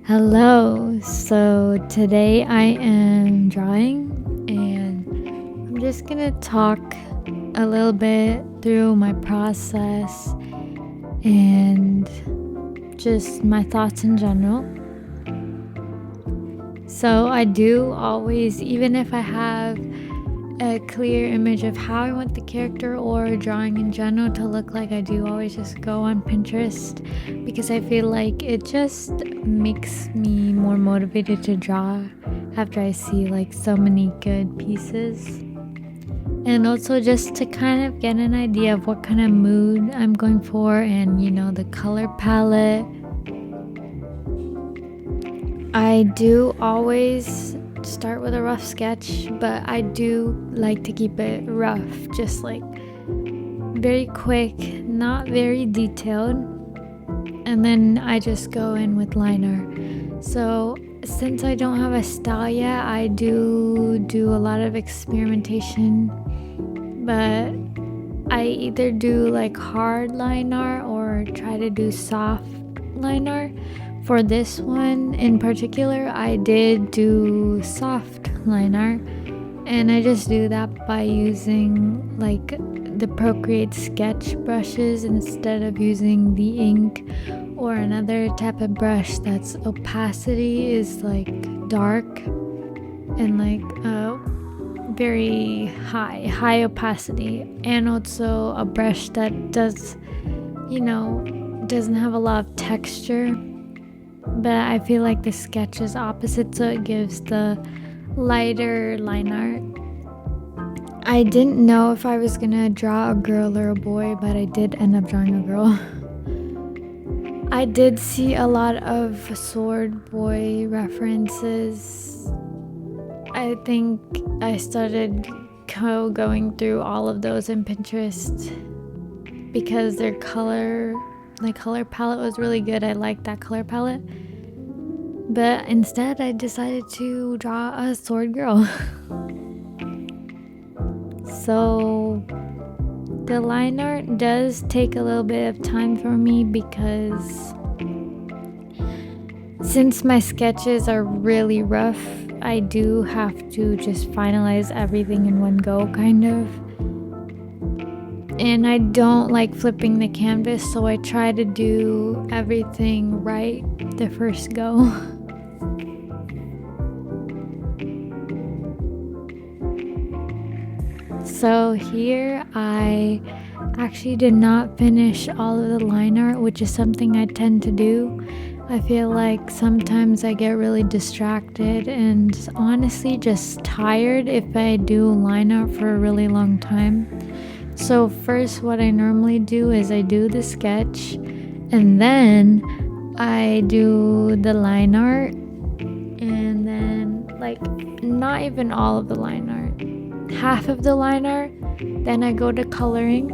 Hello. So today I am drawing and I'm just gonna talk a little bit through my process and just my thoughts in general. So I do always, even if I have a clear image of how I want the character or drawing in general to look like, I do always just go on Pinterest because I feel like it just makes me more motivated to draw after I see like so many good pieces. And also just to kind of get an idea of what kind of mood I'm going for and the color palette. I do always start with a rough sketch, but I do like to keep it rough, just like very quick, not very detailed, and then I just go in with line art. So since I don't have a style yet, I do a lot of experimentation, but I either do like hard line art or try to do soft line art. For this one in particular, I did do soft line art, and I just do that by using like the Procreate sketch brushes instead of using the ink or another type of brush that's opacity is like dark and like very high opacity, and also a brush that doesn't have a lot of texture. But I feel like the sketch is opposite, so it gives the lighter line art. I didn't know if I was gonna draw a girl or a boy, but I did end up drawing a girl. I did see a lot of sword boy references. I think I started going through all of those in Pinterest because their color palette was really good. I liked that color palette. But instead, I decided to draw a sword girl. So the line art does take a little bit of time for me because since my sketches are really rough, I do have to just finalize everything in one go, kind of. And I don't like flipping the canvas, so I try to do everything right the first go. So here I actually did not finish all of the line art, which is something I tend to do. I feel like sometimes I get really distracted and honestly just tired if I do line art for a really long time. So first what I normally do is I do the sketch and then I do the line art, and then like not even all of the line art, half of the line art, then I go to coloring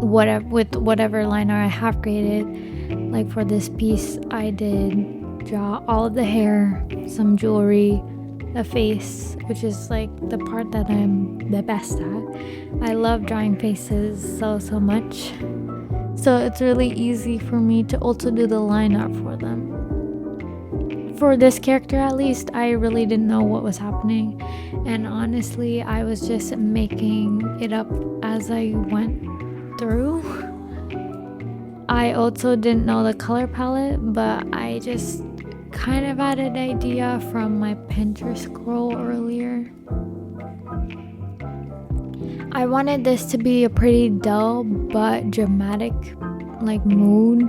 with whatever line art I have created. Like for this piece I did draw all of the hair, some jewelry, a face, which is like the part that I'm the best at. I love drawing faces so much, so it's really easy for me to also do the line art for them. For this character at least, I really didn't know what was happening, and honestly I was just making it up as I went through. I also didn't know the color palette, but I just kind of had an idea from my Pinterest scroll earlier. I wanted this to be a pretty dull but dramatic like mood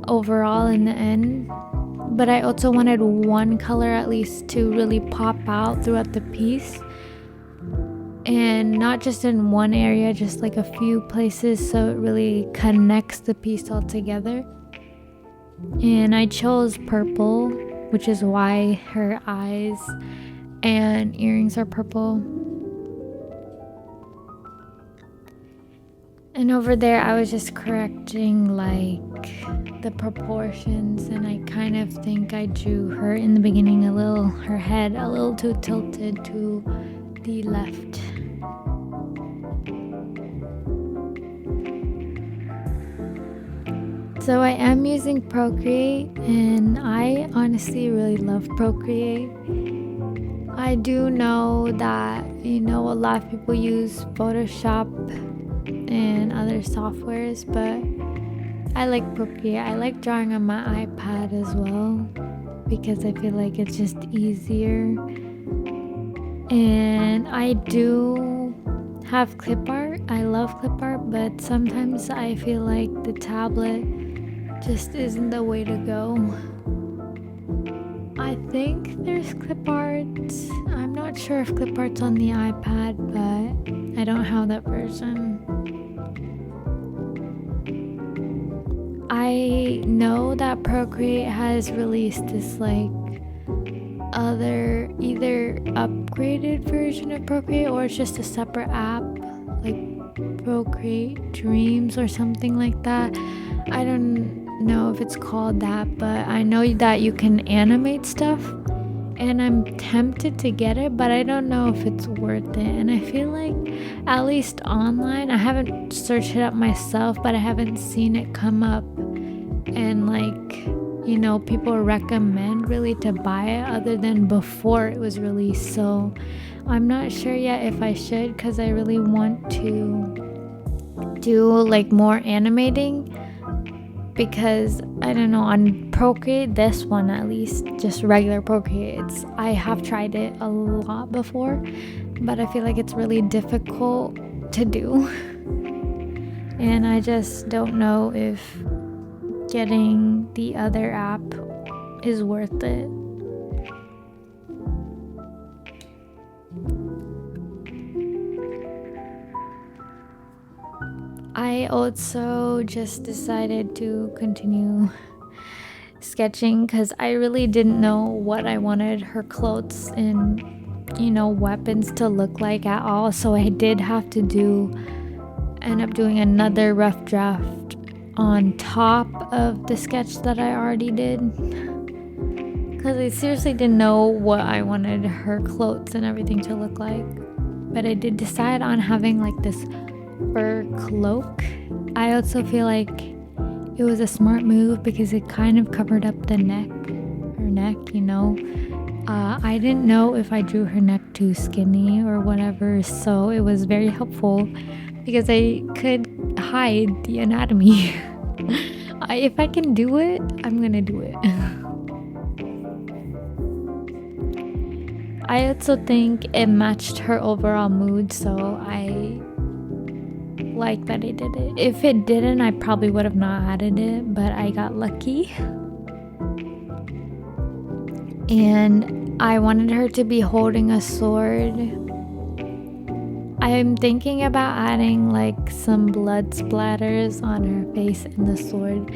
overall in the end, but I also wanted one color at least to really pop out throughout the piece, and not just in one area, just like a few places, so it really connects the piece all together. And I chose purple, which is why her eyes and earrings are purple. And over there I was just correcting like the proportions, and I kind of think I drew her in the beginning her head a little too tilted to the left. So I am using Procreate, and I honestly really love Procreate. I do know that, a lot of people use Photoshop and other softwares, but I like Procreate. I like drawing on my iPad as well because I feel like it's just easier. And I do have clip art. I love clip art, but sometimes I feel like the tablet just isn't the way to go. I think there's clip art. I'm not sure if clip art's on the iPad, but I don't have that version. I know that Procreate has released this other either upgraded version of Procreate, or it's just a separate app like Procreate Dreams or something like that. I don't know if it's called that, but I know that you can animate stuff, and I'm tempted to get it, but I don't know if it's worth it. And I feel like, at least online, I haven't searched it up myself, but I haven't seen it come up and people recommend really to buy it other than before it was released. So I'm not sure yet if I should, because I really want to do more animating, because I don't know, on Procreate, this one at least, just regular Procreate, I have tried it a lot before, but I feel like it's really difficult to do. And I just don't know if getting the other app is worth it. I also just decided to continue sketching because I really didn't know what I wanted her clothes and weapons to look like at all. So I did have to end up doing another rough draft on top of the sketch that I already did, because I seriously didn't know what I wanted her clothes and everything to look like. But I did decide on having this fur cloak. I also feel like it was a smart move because it kind of covered up her neck. I didn't know if I drew her neck too skinny or whatever, so it was very helpful because I could hide the anatomy. If I can do it, I'm gonna do it. I also think it matched her overall mood, so I like that I did it. If it didn't, I probably would have not added it, but I got lucky. And I wanted her to be holding a sword. I'm thinking about adding some blood splatters on her face and the sword,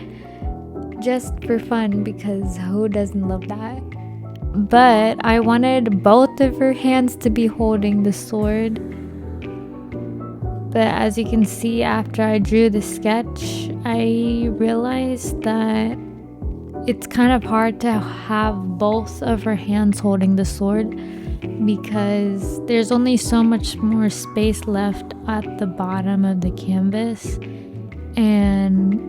just for fun, because who doesn't love that? But I wanted both of her hands to be holding the sword. But as you can see, after I drew the sketch, I realized that it's kind of hard to have both of her hands holding the sword, because there's only so much more space left at the bottom of the canvas, and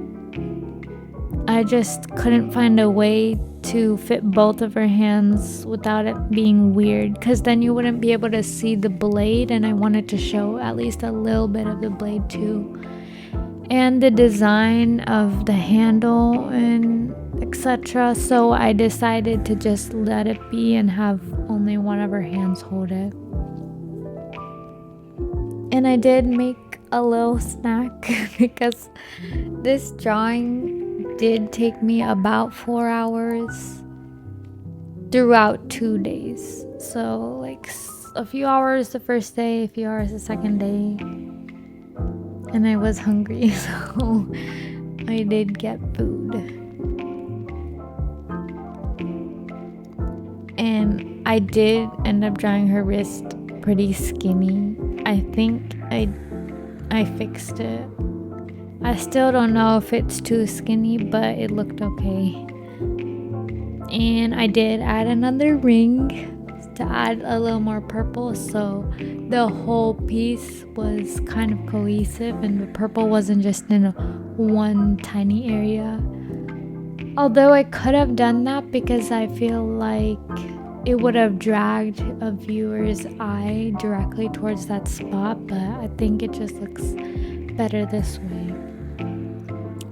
I just couldn't find a way to fit both of her hands without it being weird, because then you wouldn't be able to see the blade, and I wanted to show at least a little bit of the blade too, and the design of the handle and etc. So I decided to just let it be and have only one of her hands hold it. And I did make a little snack because this drawing did take me about 4 hours throughout 2 days. So a few hours the first day, a few hours the second day. And I was hungry, so I did get food. And I did end up drawing her wrist pretty skinny. I think I fixed it. I still don't know if it's too skinny, but it looked okay. And I did add another ring to add a little more purple, so the whole piece was kind of cohesive and the purple wasn't just in one tiny area. Although I could have done that because I feel like it would have dragged a viewer's eye directly towards that spot, but I think it just looks better this way.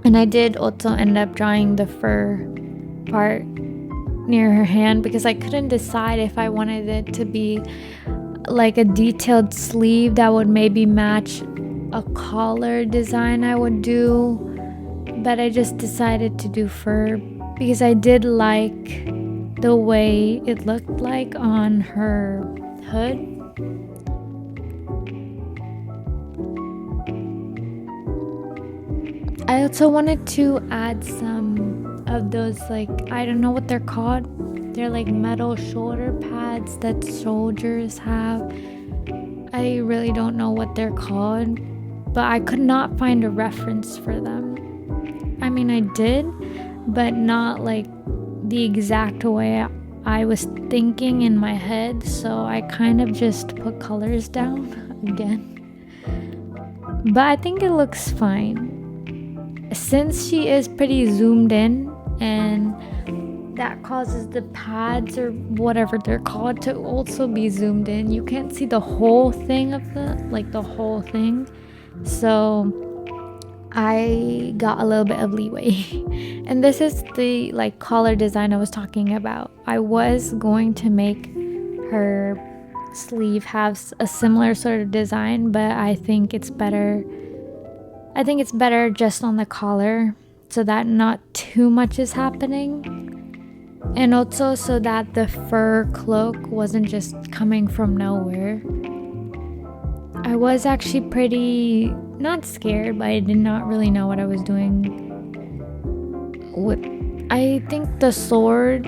And I did also end up drawing the fur part near her hand because I couldn't decide if I wanted it to be like a detailed sleeve that would maybe match a collar design I would do, but I just decided to do fur because I did like the way it looked like on her hood. I also wanted to add some of those, like, I don't know what they're called. They're like metal shoulder pads that soldiers have. I really don't know what they're called, but I could not find a reference for them. I mean, I did, but not like the exact way I was thinking in my head, so I kind of just put colors down again. But I think it looks fine. Since she is pretty zoomed in, and that causes the pads or whatever they're called to also be zoomed in, you can't see the whole thing of the whole thing. So I got a little bit of leeway. And this is the like collar design I was talking about. I was going to make her sleeve have a similar sort of design, but I think it's better just on the collar so that not too much is happening. And also so that the fur cloak wasn't just coming from nowhere. I was actually pretty, not scared, but I did not really know what I was doing. I think the sword,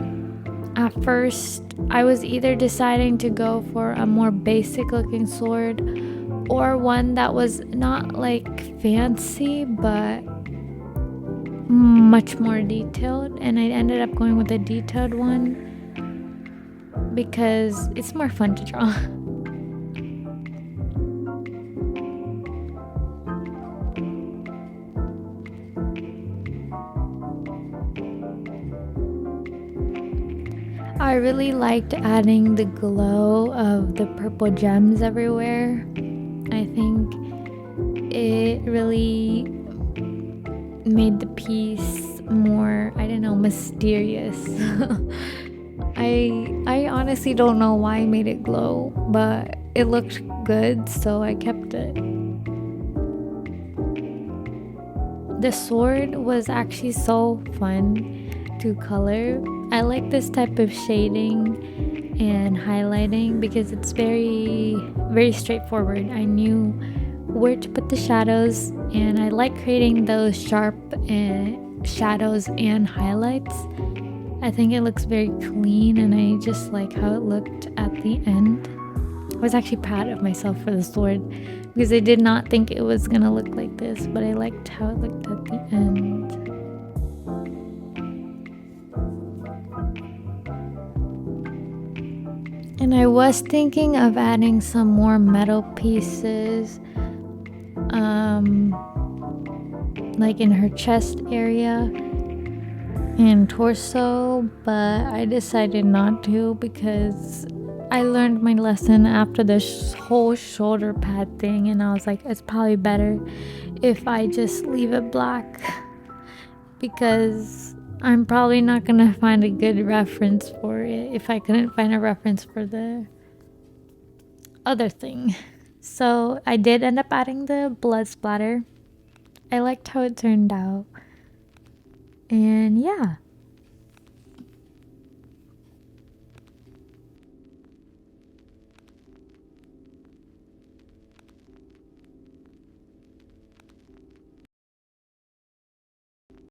at first, I was either deciding to go for a more basic looking sword or one that was not like fancy but much more detailed, and I ended up going with a detailed one because it's more fun to draw. I really liked adding the glow of the purple gems everywhere. I think it really made the piece more, I don't know, mysterious. I honestly don't know why I made it glow, but it looked good, so I kept it. The sword was actually so fun to color. I like this type of shading and highlighting because it's very, very straightforward. I knew where to put the shadows, and I like creating those sharp shadows and highlights. I think it looks very clean, and I just like how it looked at the end. I was actually proud of myself for the sword because I did not think it was gonna look like this, but I liked how it looked at the end. And I was thinking of adding some more metal pieces, like in her chest area and torso, but I decided not to because I learned my lesson after the whole shoulder pad thing, and I was like, it's probably better if I just leave it black because I'm probably not gonna find a good reference for it if I couldn't find a reference for the other thing. So I did end up adding the blood splatter. I liked how it turned out. And yeah,